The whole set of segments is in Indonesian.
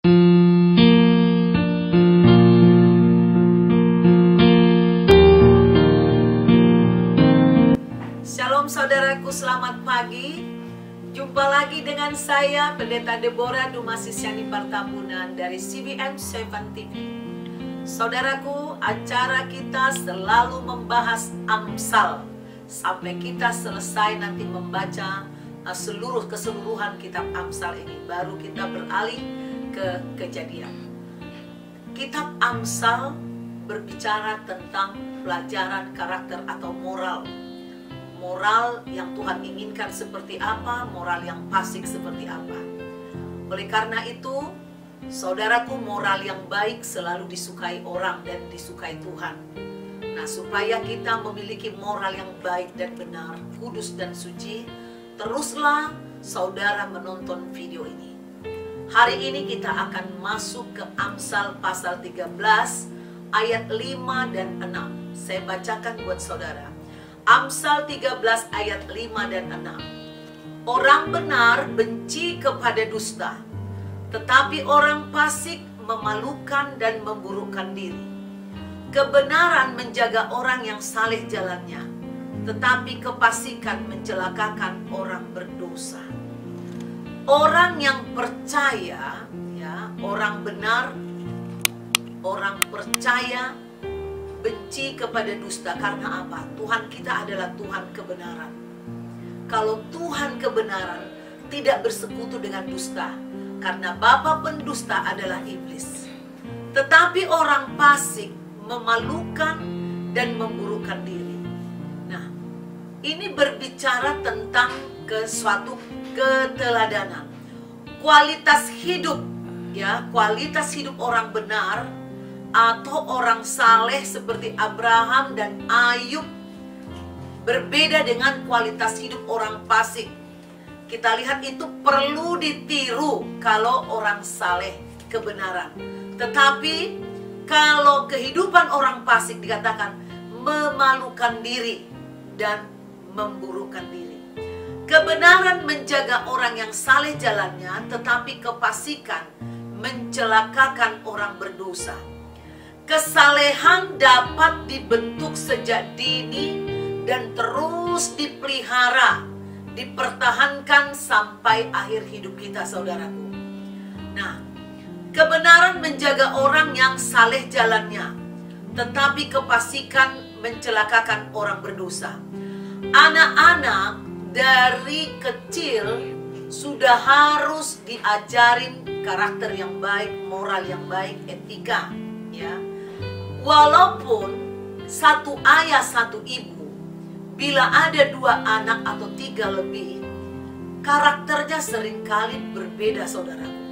Shalom saudaraku, selamat pagi. Jumpa lagi dengan saya, Pendeta Deborah Dumasisyani Partambunan dari CBM 7 TV. Saudaraku, acara kita selalu membahas Amsal sampai kita selesai nanti membaca keseluruhan kitab Amsal ini. Baru kita beralih ke Kejadian. Kitab Amsal berbicara tentang pelajaran karakter atau moral. Moral yang Tuhan inginkan seperti apa, moral yang fasik seperti apa. Oleh karena itu, saudaraku, moral yang baik selalu disukai orang dan disukai Tuhan. Nah, supaya kita memiliki moral yang baik dan benar, kudus dan suci, teruslah saudara menonton video ini. Hari ini kita akan masuk ke Amsal pasal 13 ayat 5 dan 6. Saya bacakan buat saudara. Amsal 13 ayat 5 dan 6. Orang benar benci kepada dusta, tetapi orang fasik memalukan dan memburukkan diri. Kebenaran menjaga orang yang saleh jalannya, tetapi kefasikan mencelakakan orang berdosa. Orang yang percaya, orang benar, orang percaya benci kepada dusta. Karena apa? Tuhan kita adalah Tuhan kebenaran. Kalau Tuhan kebenaran, tidak bersekutu dengan dusta, karena bapa pendusta adalah iblis. Tetapi orang fasik memalukan dan memburukkan diri. Nah, ini berbicara tentang suatu keteladanan, kualitas hidup, kualitas hidup orang benar atau orang saleh seperti Abraham dan Ayub berbeda dengan kualitas hidup orang fasik. Kita lihat itu perlu ditiru kalau orang saleh kebenaran. Tetapi kalau kehidupan orang fasik dikatakan memalukan diri dan memburukkan diri. Kebenaran menjaga orang yang saleh jalannya, tetapi kefasikan mencelakakan orang berdosa. Kesalehan dapat dibentuk sejak dini dan terus dipelihara, dipertahankan sampai akhir hidup kita, saudaraku. Nah, kebenaran menjaga orang yang saleh jalannya, tetapi kefasikan mencelakakan orang berdosa. Anak-anak dari kecil sudah harus diajarin karakter yang baik, moral yang baik, etika, Walaupun satu ayah satu ibu, bila ada 2 anak atau 3 lebih, karakternya seringkali berbeda, saudaraku.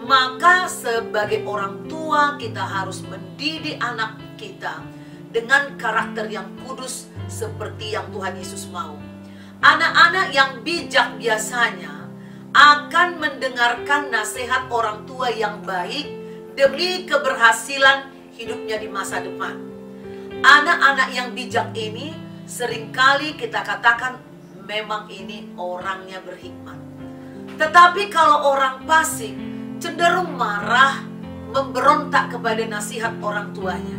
Maka sebagai orang tua kita harus mendidik anak kita dengan karakter yang kudus seperti yang Tuhan Yesus mau. Anak-anak yang bijak biasanya akan mendengarkan nasihat orang tua yang baik demi keberhasilan hidupnya di masa depan. Anak-anak yang bijak ini seringkali kita katakan memang ini orangnya berhikmat. Tetapi kalau orang fasik cenderung marah, memberontak kepada nasihat orang tuanya.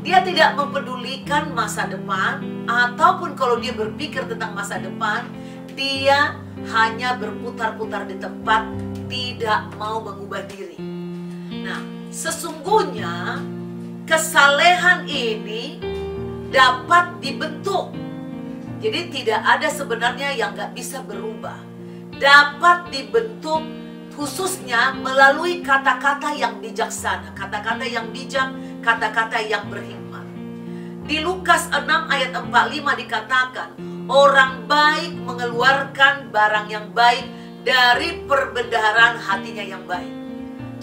Dia tidak mempedulikan masa depan, ataupun kalau dia berpikir tentang masa depan, dia hanya berputar-putar di tempat, tidak mau mengubah diri. Nah, sesungguhnya kesalehan ini dapat dibentuk. Jadi tidak ada sebenarnya yang gak bisa berubah. Dapat dibentuk khususnya melalui kata-kata yang bijaksana, kata-kata yang bijak, kata-kata yang berhikmat. Di Lukas 6 ayat 45 dikatakan, orang baik mengeluarkan barang yang baik dari perbendaharaan hatinya yang baik.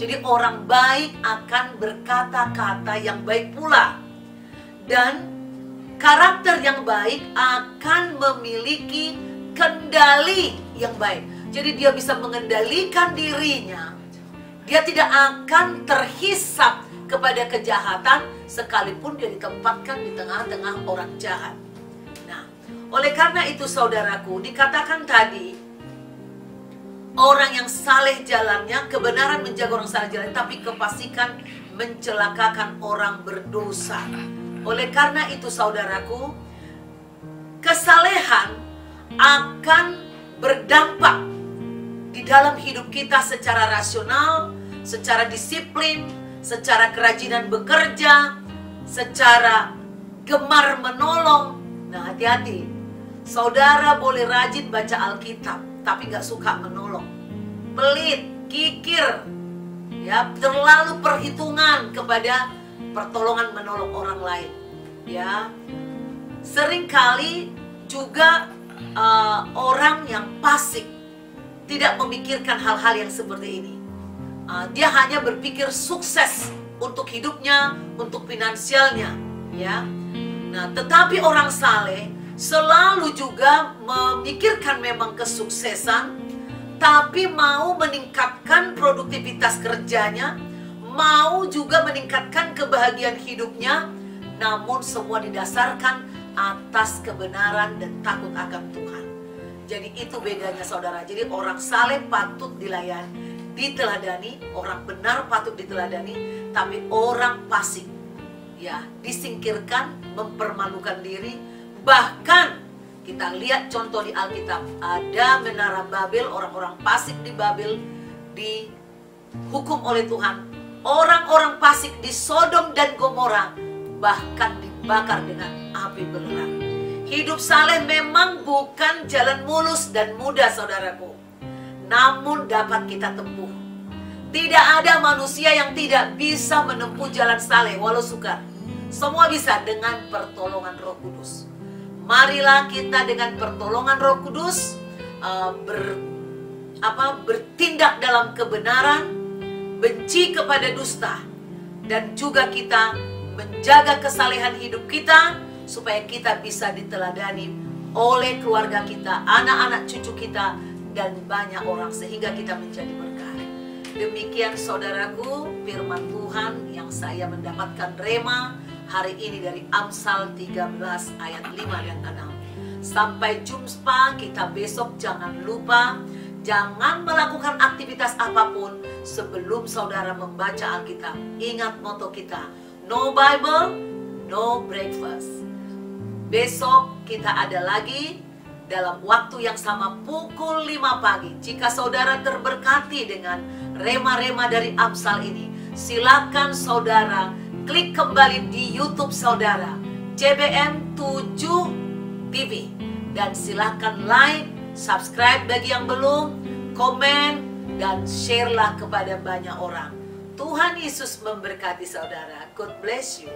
Jadi orang baik akan berkata-kata yang baik pula. Dan karakter yang baik akan memiliki kendali yang baik. Jadi dia bisa mengendalikan dirinya. Dia tidak akan terhisap kepada kejahatan sekalipun dia ditempatkan di tengah-tengah orang jahat. Nah, oleh karena itu saudaraku, dikatakan tadi orang yang saleh jalannya, kebenaran menjaga orang saleh jalannya, tapi kefasikan mencelakakan orang berdosa. Oleh karena itu saudaraku, kesalehan akan berdampak di dalam hidup kita secara rasional, secara disiplin, secara kerajinan bekerja, secara gemar menolong. Nah, hati-hati. Saudara boleh rajin baca Alkitab, tapi gak suka menolong. Pelit, kikir, ya, terlalu perhitungan kepada pertolongan menolong orang lain. Ya, seringkali juga orang yang fasik tidak memikirkan hal-hal yang seperti ini. Dia hanya berpikir sukses untuk hidupnya, untuk finansialnya, ya. Nah, tetapi orang saleh selalu juga memikirkan memang kesuksesan, tapi mau meningkatkan produktivitas kerjanya, mau juga meningkatkan kebahagiaan hidupnya, namun semua didasarkan atas kebenaran dan takut akan Tuhan. Jadi itu bedanya saudara. Jadi orang saleh patut diteladani, orang benar patut diteladani, tapi orang fasik, ya, disingkirkan, mempermalukan diri. Bahkan kita lihat contoh di Alkitab, ada menara Babel, orang-orang fasik di Babel dihukum oleh Tuhan. Orang-orang fasik di Sodom dan Gomora bahkan dibakar dengan api belerang. Hidup saleh memang bukan jalan mulus dan mudah saudaraku, namun dapat kita tempuh. Tidak ada manusia yang tidak bisa menempuh jalan saleh walau sukar. Semua bisa dengan pertolongan Roh Kudus. Marilah kita dengan pertolongan Roh Kudus bertindak dalam kebenaran, benci kepada dusta, dan juga kita menjaga kesalehan hidup kita supaya kita bisa diteladani oleh keluarga kita, anak-anak cucu kita, dan banyak orang sehingga kita menjadi berkah. Demikian saudaraku firman Tuhan yang saya mendapatkan rema hari ini dari Amsal 13 ayat 5 dan 6. Sampai jumpa kita besok. Jangan lupa, jangan melakukan aktivitas apapun sebelum saudara membaca Alkitab. Ingat moto kita, no Bible, no breakfast. Besok kita ada lagi dalam waktu yang sama pukul 5 pagi. Jika saudara terberkati dengan rema-rema dari Amsal ini, silakan saudara klik kembali di YouTube saudara, CBM 7 TV. Dan silakan like, subscribe bagi yang belum, komen, dan share-lah kepada banyak orang. Tuhan Yesus memberkati saudara. God bless you.